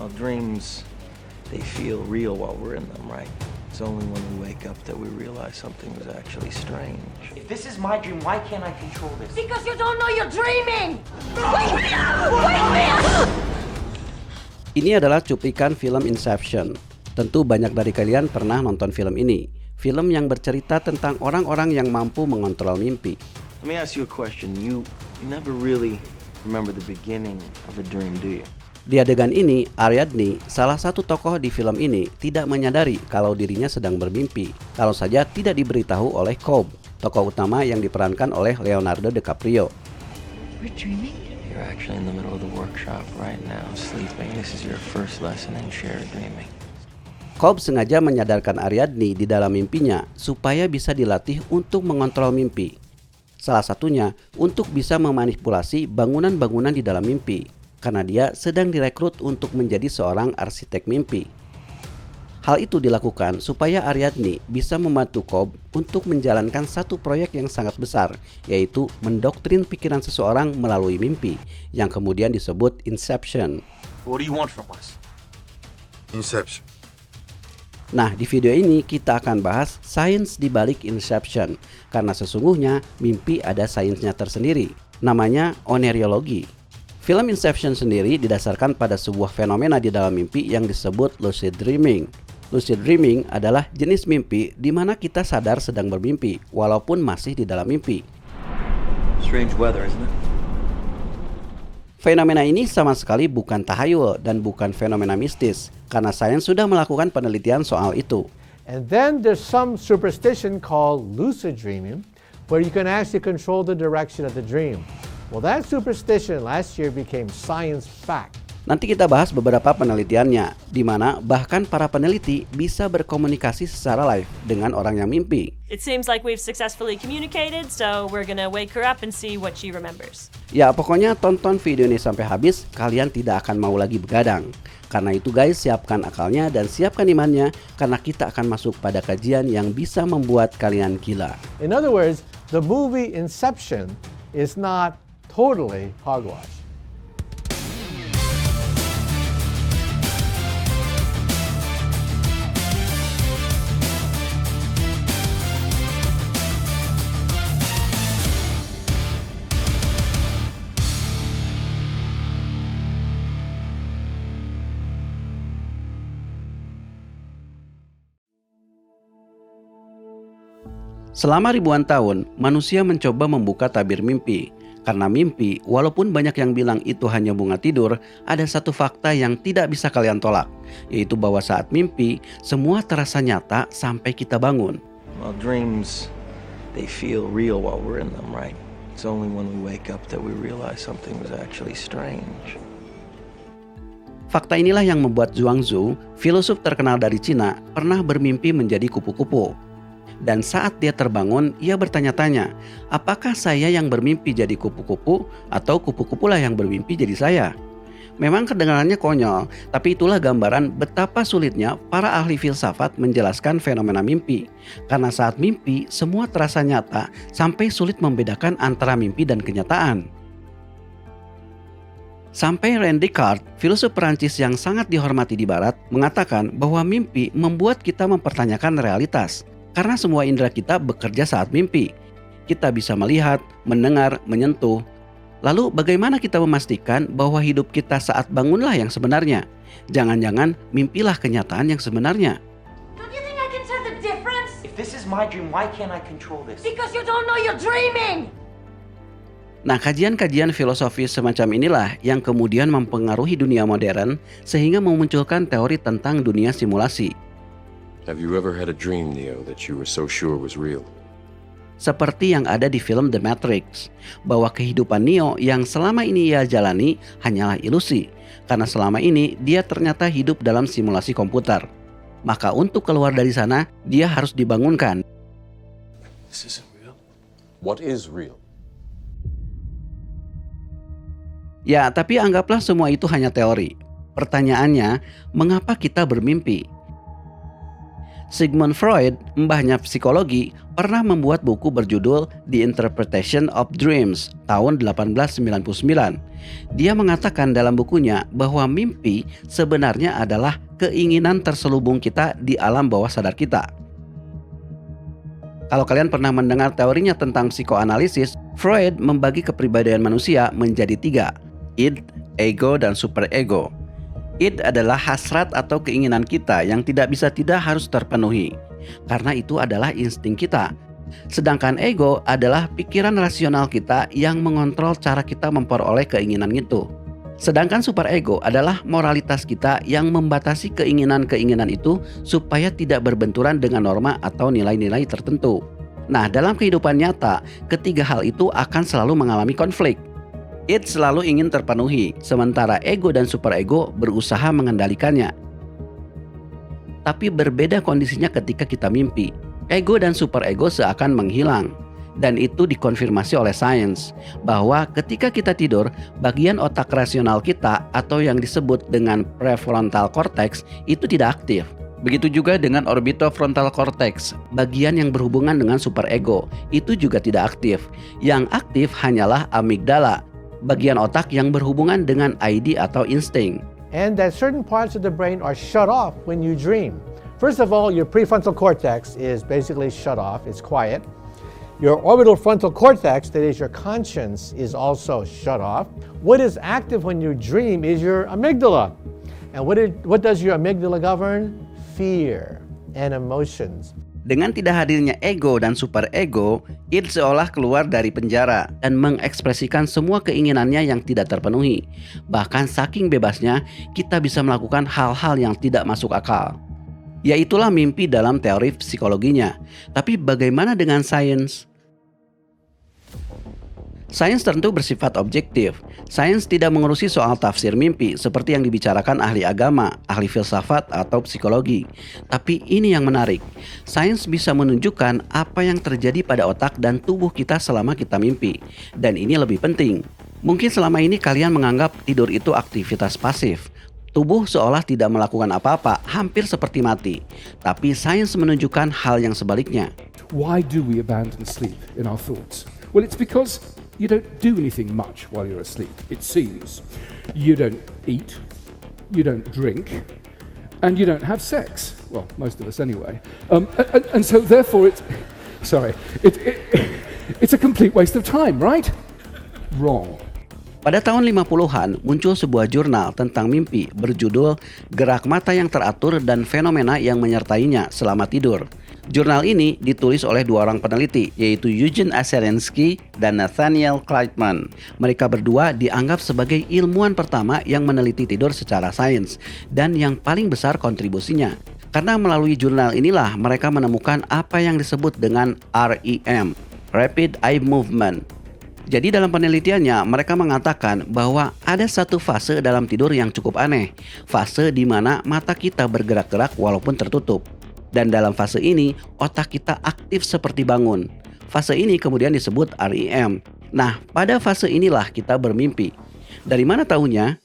Well, dreams, they feel real while we're in them, right? It's only when we wake up that we realize something was actually strange. If this is my dream, why can't I control this? Because you don't know you're dreaming! Wake me up! Wake me up! Ini adalah cuplikan film Inception. Tentu banyak dari kalian pernah nonton film ini. Film yang bercerita tentang orang-orang yang mampu mengontrol mimpi. Let me ask you a question. You never really remember the beginning of a dream, do you? Di adegan ini, Ariadne, salah satu tokoh di film ini, tidak menyadari kalau dirinya sedang bermimpi. Kalau saja tidak diberitahu oleh Cobb, tokoh utama yang diperankan oleh Leonardo DiCaprio. We're dreaming? You're actually in the middle of the workshop right now, sleeping. This is your first lesson in shared dreaming. Cobb sengaja menyadarkan Ariadne di dalam mimpinya supaya bisa dilatih untuk mengontrol mimpi. Salah satunya untuk bisa memanipulasi bangunan-bangunan di dalam mimpi, karena dia sedang direkrut untuk menjadi seorang arsitek mimpi. Hal itu dilakukan supaya Ariadne bisa membantu Cobb untuk menjalankan satu proyek yang sangat besar, yaitu mendoktrin pikiran seseorang melalui mimpi, yang kemudian disebut Inception. What do you want from us? Inception. Nah, di video ini kita akan bahas sains di balik Inception, karena sesungguhnya mimpi ada sainsnya tersendiri, namanya oneriologi. Film Inception sendiri didasarkan pada sebuah fenomena di dalam mimpi yang disebut lucid dreaming. Lucid dreaming adalah jenis mimpi di mana kita sadar sedang bermimpi walaupun masih di dalam mimpi. Strange weather, isn't it? Fenomena ini sama sekali bukan tahayul dan bukan fenomena mistis, karena sains sudah melakukan penelitian soal itu. And then there's some superstition called lucid dreaming, where you can actually control the direction of the dream. Well, that superstition last year became science fact. Nanti kita bahas beberapa penelitiannya, di mana bahkan para peneliti bisa berkomunikasi secara live dengan orang yang mimpi. It seems like we've successfully communicated, so we're gonna wake her up and see what she remembers. Ya, pokoknya tonton video ini sampai habis, kalian tidak akan mau lagi begadang. Karena itu guys, siapkan akalnya dan siapkan imannya, karena kita akan masuk pada kajian yang bisa membuat kalian gila. In other words, the movie Inception is not totally hogwash. Selama ribuan tahun, manusia mencoba membuka tabir mimpi. Karena mimpi, walaupun banyak yang bilang itu hanya bunga tidur, ada satu fakta yang tidak bisa kalian tolak, yaitu bahwa saat mimpi, semua terasa nyata sampai kita bangun. Well, dreams, they feel real while we're in them, right? It's only when we wake up that we realize something was actually strange. Fakta inilah yang membuat Zhuangzi, filosof terkenal dari Cina, pernah bermimpi menjadi kupu-kupu. Dan saat dia terbangun, ia bertanya-tanya, apakah saya yang bermimpi jadi kupu-kupu atau kupu-kupulah yang bermimpi jadi saya? Memang kedengarannya konyol, tapi itulah gambaran betapa sulitnya para ahli filsafat menjelaskan fenomena mimpi. Karena saat mimpi, semua terasa nyata sampai sulit membedakan antara mimpi dan kenyataan. Sampai René Descartes, filosof Perancis yang sangat dihormati di Barat, mengatakan bahwa mimpi membuat kita mempertanyakan realitas. Karena semua indera kita bekerja saat mimpi. Kita bisa melihat, mendengar, menyentuh. Lalu bagaimana kita memastikan bahwa hidup kita saat bangunlah yang sebenarnya? Jangan-jangan mimpilah kenyataan yang sebenarnya. Don't you think I can tell the difference? If this is my dream, why can't I control this? Because you don't know you're dreaming! Nah, kajian-kajian filosofis semacam inilah yang kemudian mempengaruhi dunia modern sehingga memunculkan teori tentang dunia simulasi. Have you ever had a dream, Neo, that you were so sure was real? Seperti yang ada di film The Matrix, bahwa kehidupan Neo yang selama ini ia jalani hanyalah ilusi, karena selama ini dia ternyata hidup dalam simulasi komputer. Maka untuk keluar dari sana, dia harus dibangunkan. This isn't real. What is real? Ya, tapi anggaplah semua itu hanya teori. Pertanyaannya, mengapa kita bermimpi? Sigmund Freud, mbahnya psikologi, pernah membuat buku berjudul The Interpretation of Dreams tahun 1899. Dia mengatakan dalam bukunya bahwa mimpi sebenarnya adalah keinginan terselubung kita di alam bawah sadar kita. Kalau kalian pernah mendengar teorinya tentang psikoanalisis, Freud membagi kepribadian manusia menjadi 3, id, ego, dan superego. Id adalah hasrat atau keinginan kita yang tidak bisa tidak harus terpenuhi, karena itu adalah insting kita. Sedangkan ego adalah pikiran rasional kita yang mengontrol cara kita memperoleh keinginan itu. Sedangkan superego adalah moralitas kita yang membatasi keinginan-keinginan itu supaya tidak berbenturan dengan norma atau nilai-nilai tertentu. Nah, dalam kehidupan nyata, ketiga hal itu akan selalu mengalami konflik. Id selalu ingin terpenuhi, sementara ego dan superego berusaha mengendalikannya. Tapi berbeda kondisinya ketika kita mimpi. Ego dan superego seakan menghilang. Dan itu dikonfirmasi oleh sains, bahwa ketika kita tidur, bagian otak rasional kita atau yang disebut dengan prefrontal cortex itu tidak aktif. Begitu juga dengan orbitofrontal cortex, bagian yang berhubungan dengan superego, itu juga tidak aktif. Yang aktif hanyalah amigdala, bagian otak yang berhubungan dengan ID atau insting. And that certain parts of the brain are shut off when you dream. First of all, your prefrontal cortex is basically shut off, it's quiet. Your orbital frontal cortex, that is your conscience, is also shut off. What is active when you dream is your amygdala. And what does your amygdala govern? Fear and emotions. Dengan tidak hadirnya ego dan superego, id seolah keluar dari penjara dan mengekspresikan semua keinginannya yang tidak terpenuhi. Bahkan saking bebasnya, kita bisa melakukan hal-hal yang tidak masuk akal. Yaitulah mimpi dalam teori psikologinya. Tapi bagaimana dengan sains? Sains tentu bersifat objektif. Sains tidak mengurusi soal tafsir mimpi seperti yang dibicarakan ahli agama, ahli filsafat, atau psikologi. Tapi ini yang menarik. Sains bisa menunjukkan apa yang terjadi pada otak dan tubuh kita selama kita mimpi. Dan ini lebih penting. Mungkin selama ini kalian menganggap tidur itu aktivitas pasif. Tubuh seolah tidak melakukan apa-apa, hampir seperti mati. Tapi sains menunjukkan hal yang sebaliknya. Why do we abandon sleep in our thoughts? Well, it's because you don't do anything much while you're asleep, it seems. You don't eat, you don't drink, and you don't have sex. Well, most of us anyway. And so therefore it's a complete waste of time, right? Wrong. Pada tahun 50-an muncul sebuah jurnal tentang mimpi berjudul Gerak Mata yang Teratur dan Fenomena yang Menyertainya Selama Tidur. Jurnal ini ditulis oleh 2 orang peneliti, yaitu Eugene Aserinsky dan Nathaniel Kleitman. Mereka berdua dianggap sebagai ilmuwan pertama yang meneliti tidur secara sains dan yang paling besar kontribusinya. Karena melalui jurnal inilah mereka menemukan apa yang disebut dengan REM, Rapid Eye Movement. Jadi dalam penelitiannya mereka mengatakan bahwa ada satu fase dalam tidur yang cukup aneh. Fase di mana mata kita bergerak-gerak walaupun tertutup. Dan dalam fase ini otak kita aktif seperti bangun. Fase ini kemudian disebut REM. Nah, pada fase inilah kita bermimpi. Dari mana tahunya?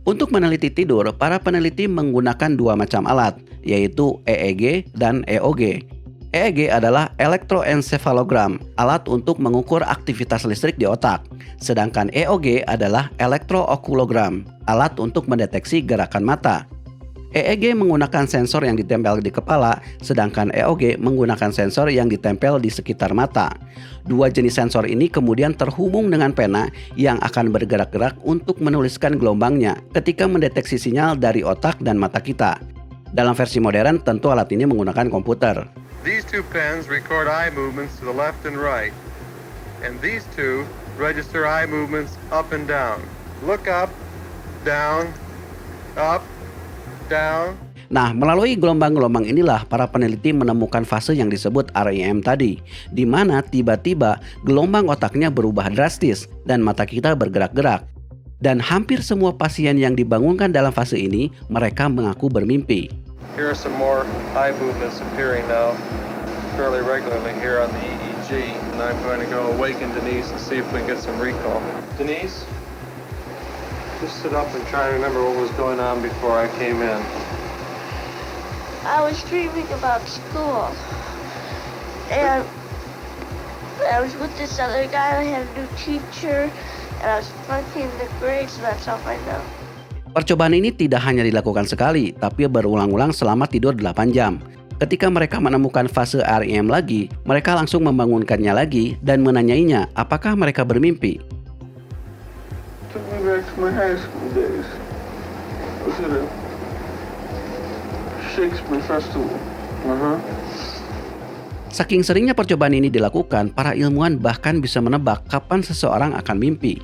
Untuk meneliti tidur, para peneliti menggunakan 2 macam alat, yaitu EEG dan EOG. EEG adalah elektroencephalogram, alat untuk mengukur aktivitas listrik di otak. Sedangkan EOG adalah elektrookulogram, alat untuk mendeteksi gerakan mata. EEG menggunakan sensor yang ditempel di kepala, sedangkan EOG menggunakan sensor yang ditempel di sekitar mata. 2 jenis sensor ini kemudian terhubung dengan pena yang akan bergerak-gerak untuk menuliskan gelombangnya ketika mendeteksi sinyal dari otak dan mata kita. Dalam versi modern, tentu alat ini menggunakan komputer. These 2 pens record eye movements to the left and right, and these 2 register eye movements up and down. Look up, down, down. Nah, melalui gelombang-gelombang inilah para peneliti menemukan fase yang disebut REM tadi, di mana tiba-tiba gelombang otaknya berubah drastis dan mata kita bergerak-gerak. Dan hampir semua pasien yang dibangunkan dalam fase ini, mereka mengaku bermimpi. Here are some more eye movements appearing now fairly regularly here on the EEG, and I'm going to go awaken Denise and see if we can get some recall. Denise, just sit up and try to remember what was going on before I came in. I was dreaming about school. And I was with this other guy, I had a new teacher, and I was flunking the grades, so that's how I know. Percobaan ini tidak hanya dilakukan sekali, tapi berulang-ulang selama tidur 8 jam. Ketika mereka menemukan fase REM lagi, mereka langsung membangunkannya lagi dan menanyainya apakah mereka bermimpi. Took me back to my high school days. I was at a Shakespeare festival. Saking seringnya percobaan ini dilakukan, para ilmuwan bahkan bisa menebak kapan seseorang akan mimpi.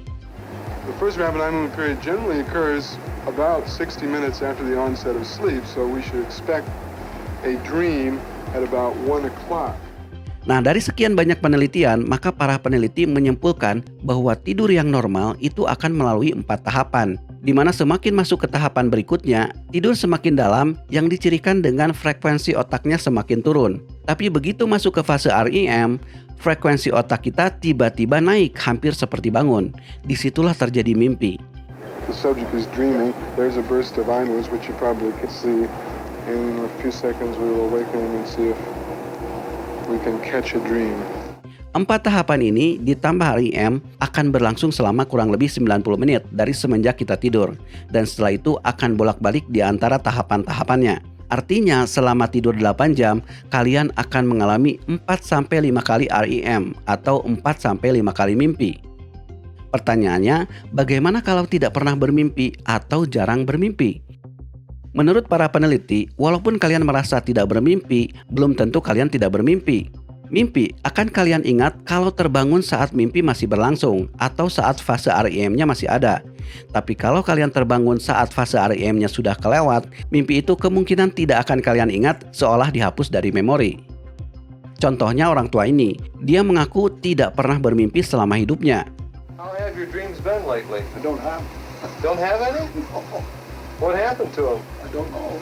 The first rapid eye movement period generally occurs about 60 minutes after the onset of sleep, so we should expect a dream at about 1 o'clock. Nah, dari sekian banyak penelitian, maka para peneliti menyimpulkan bahwa tidur yang normal itu akan melalui 4 tahapan, di mana semakin masuk ke tahapan berikutnya, tidur semakin dalam yang dicirikan dengan frekuensi otaknya semakin turun. Tapi begitu masuk ke fase REM, frekuensi otak kita tiba-tiba naik hampir seperti bangun. Disitulah terjadi mimpi. The subject is dreaming. There's a burst of eye movements which you probably can see. In a few seconds we will awaken him and see if we can catch a dream. 4 tahapan ini ditambah REM akan berlangsung selama kurang lebih 90 menit dari semenjak kita tidur. Dan setelah itu akan bolak-balik di antara tahapan-tahapannya. Artinya selama tidur 8 jam, kalian akan mengalami 4-5 kali REM atau 4-5 kali mimpi. Pertanyaannya, bagaimana kalau tidak pernah bermimpi atau jarang bermimpi? Menurut para peneliti, walaupun kalian merasa tidak bermimpi, belum tentu kalian tidak bermimpi. Mimpi akan kalian ingat kalau terbangun saat mimpi masih berlangsung atau saat fase REM-nya masih ada. Tapi kalau kalian terbangun saat fase REM-nya sudah kelewat, mimpi itu kemungkinan tidak akan kalian ingat seolah dihapus dari memori. Contohnya orang tua ini, dia mengaku tidak pernah bermimpi selama hidupnya. How have your dreams been lately? I don't have. Don't have any? What happened to him? I don't know.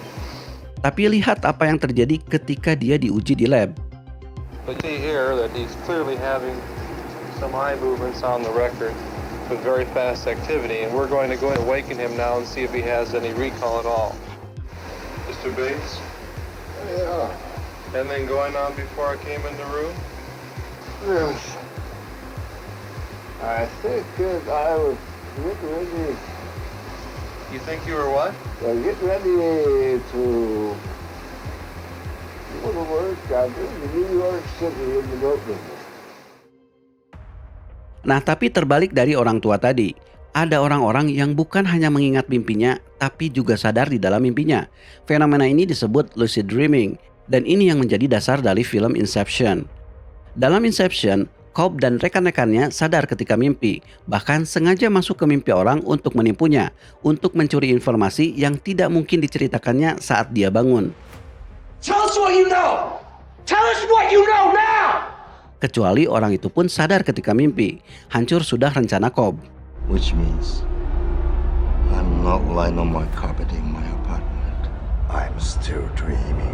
Tapi lihat apa yang terjadi ketika dia diuji di lab. But see here that he's clearly having some eye movements on the record with very fast activity, and we're going to go and awaken him now and see if he has any recall at all. Mr. Bates? Yeah. Anything going on before I came in the room? Yes. I think that I was getting ready. You think you were what? Get ready to go to work. I'm in New York City in the milk business. Nah, tapi terbalik dari orang tua tadi. Ada orang-orang yang bukan hanya mengingat mimpinya, tapi juga sadar di dalam mimpinya. Fenomena ini disebut lucid dreaming, dan ini yang menjadi dasar dari film Inception. Dalam Inception, Cobb dan rekan-rekannya sadar ketika mimpi, bahkan sengaja masuk ke mimpi orang untuk menipunya, untuk mencuri informasi yang tidak mungkin diceritakannya saat dia bangun. Tell us what you know! Tell us what you know now! Kecuali orang itu pun sadar ketika mimpi, hancur sudah rencana Cobb. Which means I'm not lying on my carpet in my apartment. I'm still dreaming.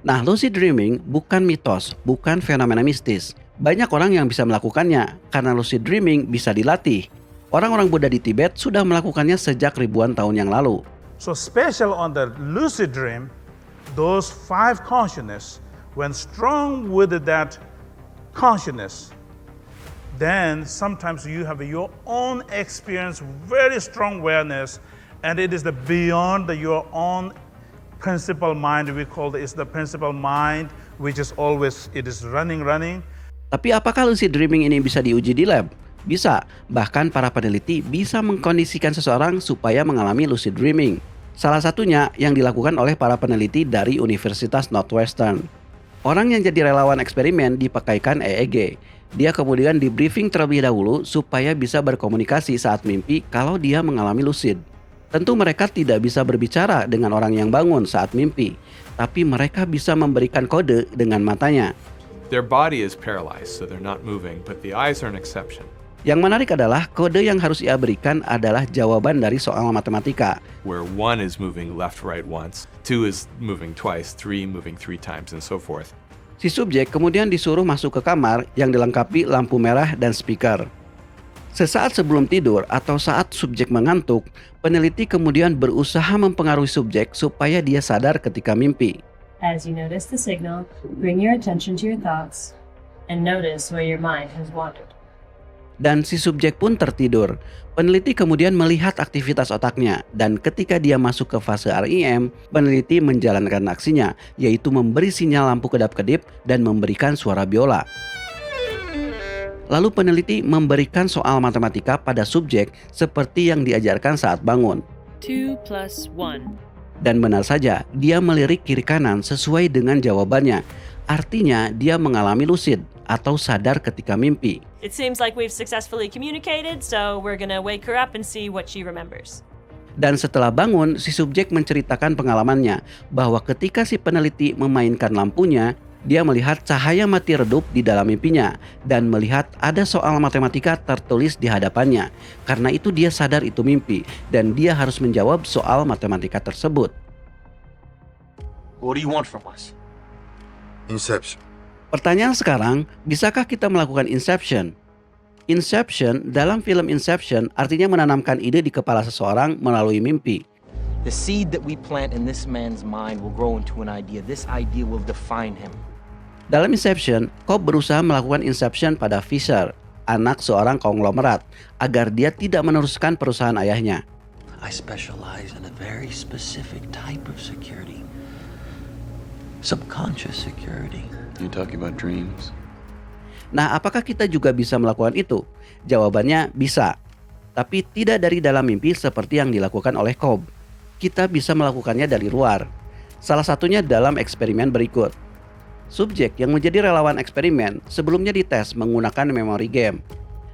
Nah, lucid dreaming bukan mitos, bukan fenomena mistis. Banyak orang yang bisa melakukannya karena lucid dreaming bisa dilatih. Orang-orang Buddha di Tibet sudah melakukannya sejak ribuan tahun yang lalu. So special on the lucid dream, those 5 consciousness, when strong with that consciousness, then sometimes you have your own experience, very strong awareness, and it is the beyond your own principal mind. We call it is the principal mind, which is always, it is running. Tapi apakah lucid dreaming ini bisa diuji di lab? Bisa, bahkan para peneliti bisa mengkondisikan seseorang supaya mengalami lucid dreaming. Salah satunya yang dilakukan oleh para peneliti dari Universitas Northwestern. Orang yang jadi relawan eksperimen dipakaikan EEG. Dia kemudian di briefing terlebih dahulu supaya bisa berkomunikasi saat mimpi kalau dia mengalami lucid. Tentu mereka tidak bisa berbicara dengan orang yang bangun saat mimpi, tapi mereka bisa memberikan kode dengan matanya. Their body is paralyzed, so they're not moving, but the eyes are an exception. Yang menarik adalah kode yang harus ia berikan adalah jawaban dari soal matematika. Where 1 is moving left, right once, 2 is moving twice, 3 moving 3 times, and so forth. Si subjek kemudian disuruh masuk ke kamar yang dilengkapi lampu merah dan speaker. Sesaat sebelum tidur atau saat subjek mengantuk, peneliti kemudian berusaha mempengaruhi subjek supaya dia sadar ketika mimpi. As you notice the signal, bring your attention to your thoughts and notice where your mind has wandered. Dan si subjek pun tertidur. Peneliti kemudian melihat aktivitas otaknya, dan ketika dia masuk ke fase REM, peneliti menjalankan aksinya, yaitu memberi sinyal lampu kedap-kedip dan memberikan suara biola. Lalu peneliti memberikan soal matematika pada subjek seperti yang diajarkan saat bangun. 2 + 1. Dan benar saja, dia melirik kiri kanan sesuai dengan jawabannya. Artinya dia mengalami lucid atau sadar ketika mimpi. It seems like we've successfully communicated, so we're gonna wake her up and see what she remembers. Dan setelah bangun, si subjek menceritakan pengalamannya bahwa ketika si peneliti memainkan lampunya, dia melihat cahaya mati redup di dalam mimpinya dan melihat ada soal matematika tertulis di hadapannya. Karena itu dia sadar itu mimpi dan dia harus menjawab soal matematika tersebut. What do you want from us? Inception. Pertanyaan sekarang, bisakah kita melakukan inception? Inception dalam film Inception artinya menanamkan ide di kepala seseorang melalui mimpi. The seed that we plant in this man's mind will grow into an idea. This idea will define him. Dalam Inception, Cobb berusaha melakukan inception pada Fisher, anak seorang konglomerat, agar dia tidak meneruskan perusahaan ayahnya. I specialize in a very specific type of security. Subconscious security. You talking about dreams? Nah, apakah kita juga bisa melakukan itu? Jawabannya bisa. Tapi tidak dari dalam mimpi seperti yang dilakukan oleh Cobb. Kita bisa melakukannya dari luar. Salah satunya dalam eksperimen berikut. Subjek yang menjadi relawan eksperimen sebelumnya dites menggunakan memory game.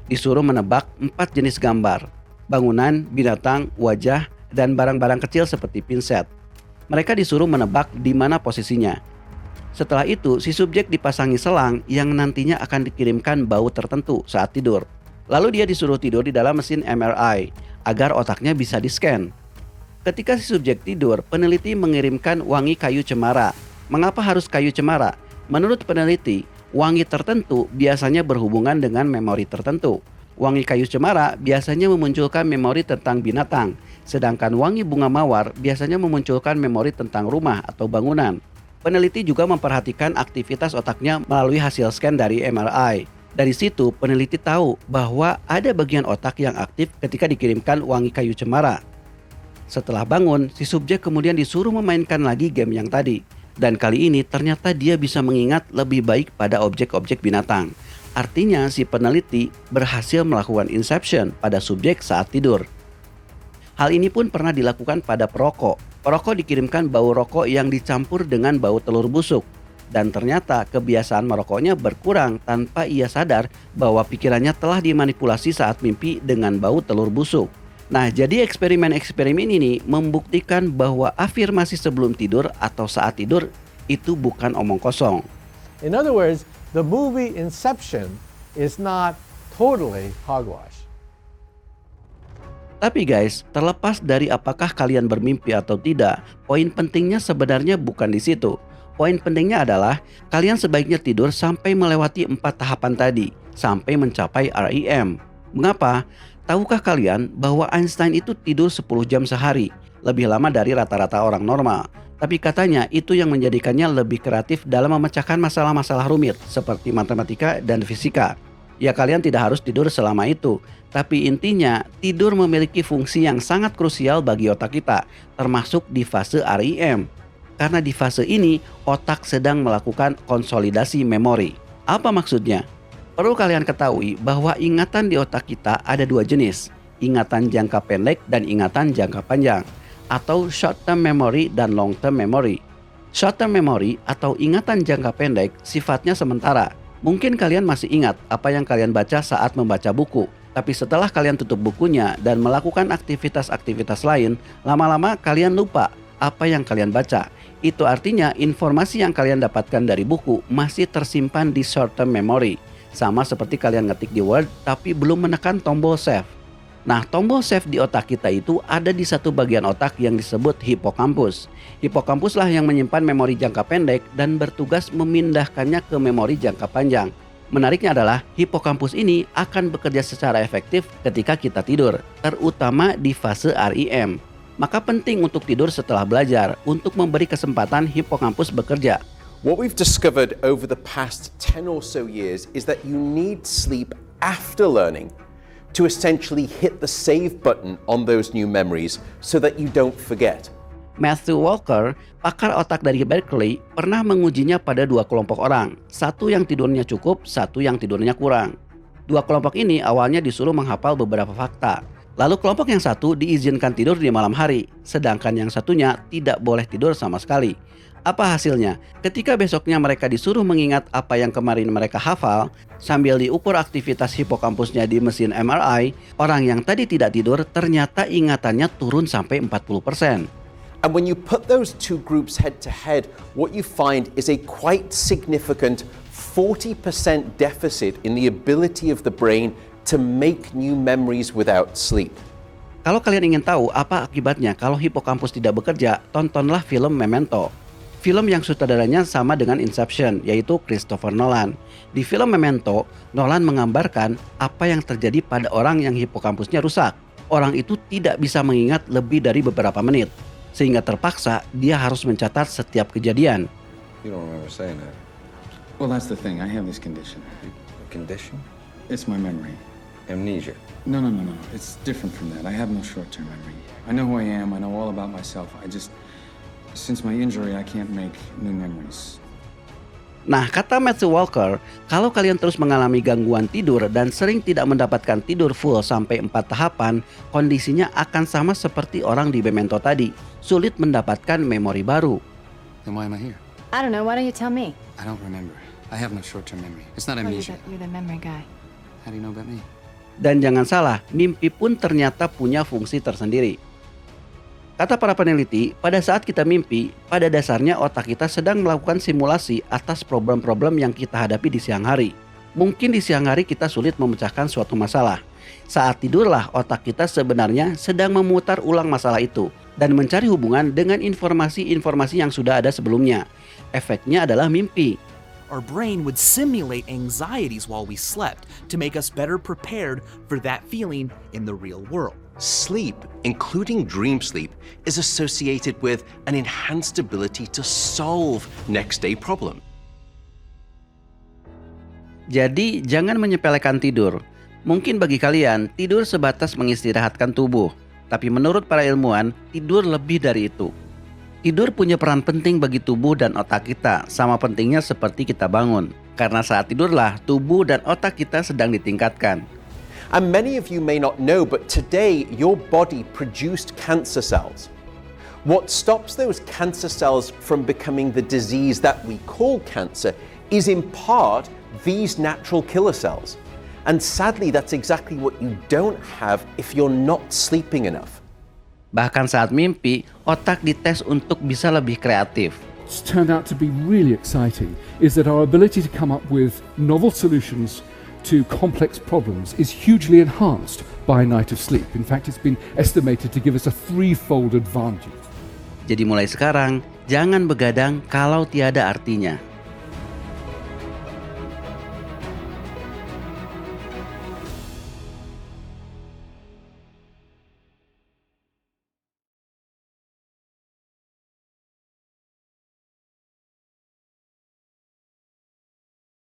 Disuruh menebak 4 jenis gambar, bangunan, binatang, wajah, dan barang-barang kecil seperti pinset. Mereka disuruh menebak di mana posisinya. Setelah itu, si subjek dipasangi selang yang nantinya akan dikirimkan bau tertentu saat tidur. Lalu dia disuruh tidur di dalam mesin MRI agar otaknya bisa di-scan. Ketika si subjek tidur, peneliti mengirimkan wangi kayu cemara. Mengapa harus kayu cemara? Menurut peneliti, wangi tertentu biasanya berhubungan dengan memori tertentu. Wangi kayu cemara biasanya memunculkan memori tentang binatang, sedangkan wangi bunga mawar biasanya memunculkan memori tentang rumah atau bangunan. Peneliti juga memperhatikan aktivitas otaknya melalui hasil scan dari MRI. Dari situ, peneliti tahu bahwa ada bagian otak yang aktif ketika dikirimkan wangi kayu cemara. Setelah bangun, si subjek kemudian disuruh memainkan lagi game yang tadi. Dan kali ini ternyata dia bisa mengingat lebih baik pada objek-objek binatang. Artinya si peneliti berhasil melakukan inception pada subjek saat tidur. Hal ini pun pernah dilakukan pada perokok. Perokok dikirimkan bau rokok yang dicampur dengan bau telur busuk. Dan ternyata kebiasaan merokoknya berkurang tanpa ia sadar bahwa pikirannya telah dimanipulasi saat mimpi dengan bau telur busuk. Nah, jadi eksperimen-eksperimen ini membuktikan bahwa afirmasi sebelum tidur atau saat tidur itu bukan omong kosong. In other words, the movie Inception is not totally hogwash. Tapi guys, terlepas dari apakah kalian bermimpi atau tidak, poin pentingnya sebenarnya bukan di situ. Poin pentingnya adalah kalian sebaiknya tidur sampai melewati 4 tahapan tadi, sampai mencapai REM. Mengapa? Tahukah kalian bahwa Einstein itu tidur 10 jam sehari, lebih lama dari rata-rata orang normal. Tapi katanya itu yang menjadikannya lebih kreatif dalam memecahkan masalah-masalah rumit seperti matematika dan fisika. Ya, kalian tidak harus tidur selama itu, tapi intinya tidur memiliki fungsi yang sangat krusial bagi otak kita, termasuk di fase REM. Karena di fase ini otak sedang melakukan konsolidasi memori. Apa maksudnya? Perlu kalian ketahui bahwa ingatan di otak kita ada 2 jenis, ingatan jangka pendek dan ingatan jangka panjang, atau short term memory dan long term memory. Short term memory atau ingatan jangka pendek sifatnya sementara. Mungkin kalian masih ingat apa yang kalian baca saat membaca buku, tapi setelah kalian tutup bukunya dan melakukan aktivitas-aktivitas lain, lama-lama kalian lupa apa yang kalian baca. Itu artinya informasi yang kalian dapatkan dari buku masih tersimpan di short term memory. Sama seperti kalian ngetik di Word tapi belum menekan tombol save. Nah, tombol save di otak kita itu ada di satu bagian otak yang disebut hipokampus. Hipokampus lah yang menyimpan memori jangka pendek dan bertugas memindahkannya ke memori jangka panjang. Menariknya adalah hipokampus ini akan bekerja secara efektif ketika kita tidur, terutama di fase REM. Maka penting untuk tidur setelah belajar untuk memberi kesempatan hipokampus bekerja. What we've discovered over the past 10 or so years is that you need sleep after learning to essentially hit the save button on those new memories so that you don't forget. Matthew Walker, pakar otak dari Berkeley, pernah mengujinya pada 2 kelompok orang. Satu yang tidurnya cukup, satu yang tidurnya kurang. 2 kelompok ini awalnya disuruh menghafal beberapa fakta. Lalu kelompok yang satu diizinkan tidur di malam hari, sedangkan yang satunya tidak boleh tidur sama sekali. Apa hasilnya? Ketika besoknya mereka disuruh mengingat apa yang kemarin mereka hafal, sambil diukur aktivitas hipokampusnya di mesin MRI, orang yang tadi tidak tidur ternyata ingatannya turun sampai 40%. And when you put those two groups head to head, what you find is a quite significant 40% deficit in the ability of the brain to make new memories without sleep. Kalau kalian ingin tahu apa akibatnya kalau hipokampus tidak bekerja, tontonlah film Memento. Film yang sutradaranya sama dengan Inception, yaitu Christopher Nolan. Di film Memento, Nolan menggambarkan apa yang terjadi pada orang yang hipokampusnya rusak. Orang itu tidak bisa mengingat lebih dari beberapa menit, sehingga terpaksa dia harus mencatat setiap kejadian. You don't remember saying that. Well, that's the thing. I have this condition. A condition? It's my memory. Amnesia. No. It's different from that. I have no short-term memory. I know who I am. I know all about myself. Since my injury, I can't make new memories. Nah, kata Matthew Walker, kalau kalian terus mengalami gangguan tidur dan sering tidak mendapatkan tidur full sampai 4 tahapan, kondisinya akan sama seperti orang di Memento tadi, sulit mendapatkan memori baru. Then why am I here? I don't know. Why don't you tell me? I don't remember. I have no short-term memory. It's not amnesia. You're the memory guy. How do you know about me? Dan jangan salah, mimpi pun ternyata punya fungsi tersendiri. Kata para peneliti, pada saat kita mimpi, pada dasarnya otak kita sedang melakukan simulasi atas problem-problem yang kita hadapi di siang hari. Mungkin di siang hari kita sulit memecahkan suatu masalah. Saat tidurlah otak kita sebenarnya sedang memutar ulang masalah itu dan mencari hubungan dengan informasi-informasi yang sudah ada sebelumnya. Efeknya adalah mimpi. Our brain would simulate anxieties while we slept to make us better prepared for that feeling in the real world. Sleep, including dream sleep, is associated with an enhanced ability to solve next day problem. Jadi, jangan menyepelekan tidur. Mungkin bagi kalian, tidur sebatas mengistirahatkan tubuh. Tapi menurut para ilmuwan, tidur lebih dari itu. Tidur punya peran penting bagi tubuh dan otak kita, sama pentingnya seperti kita bangun. Karena saat tidurlah, tubuh dan otak kita sedang ditingkatkan. And many of you may not know, but today your body produced cancer cells. What stops those cancer cells from becoming the disease that we call cancer is in part these natural killer cells. And sadly, that's exactly what you don't have if you're not sleeping enough. Bahkan saat mimpi, otak dites untuk bisa lebih kreatif. What's turned out to be really exciting is that our ability to come up with novel solutions to complex problems is hugely enhanced by a night of sleep. In fact, it's been estimated to give us a 3-fold advantage. Jadi mulai sekarang, jangan begadang kalau tiada artinya.